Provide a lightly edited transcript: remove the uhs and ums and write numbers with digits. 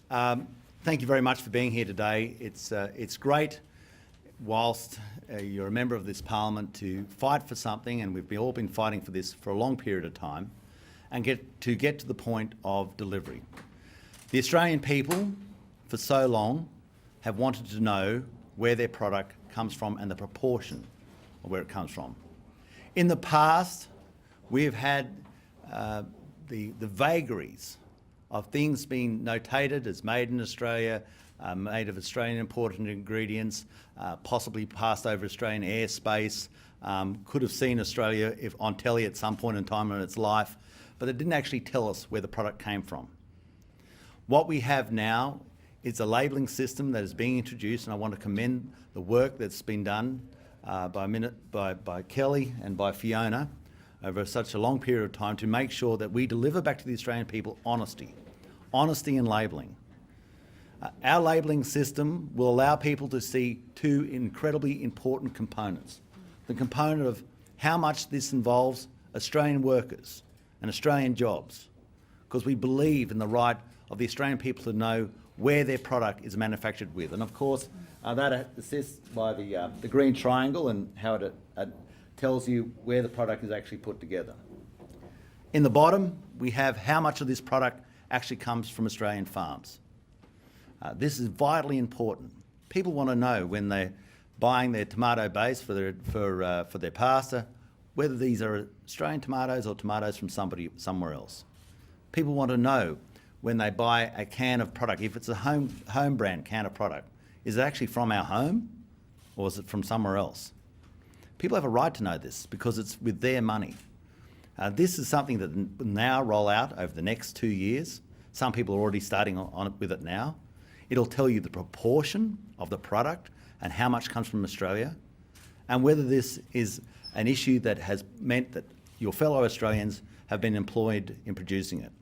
Thank you very much for being here today. It's great, whilst you're a member of this Parliament, to fight for something, and we've all been fighting for this for a long period of time, and get to the point of delivery. The Australian people, for so long, have wanted to know where their product comes from and the proportion of where it comes from. In the past, we have had the vagaries of things being notated as made in Australia, made of Australian imported ingredients, possibly passed over Australian airspace, could have seen Australia on telly at some point in time in its life, but it didn't actually tell us where the product came from. What we have now is a labelling system that is being introduced, and I want to commend the work that's been done by Kelly and by Fiona over such a long period of time to make sure that we deliver back to the Australian people honesty in labelling. Our labelling system will allow people to see two incredibly important components. The component of how much this involves Australian workers and Australian jobs, because we believe in the right of the Australian people to know where their product is manufactured with. And of course, that assists by the green triangle and how it tells you where the product is actually put together. In the bottom, we have how much of this product actually comes from Australian farms. This is vitally important. People want to know when they're buying their tomato base for their pasta, whether these are Australian tomatoes or tomatoes from somewhere else. People want to know when they buy a can of product, if it's a home brand can of product, is it actually from our home or is it from somewhere else? People have a right to know this because it's with their money. This is something that will now roll out over the next 2 years. Some people are already starting with it now. It'll tell you the proportion of the product and how much comes from Australia, and whether this is an issue that has meant that your fellow Australians have been employed in producing it.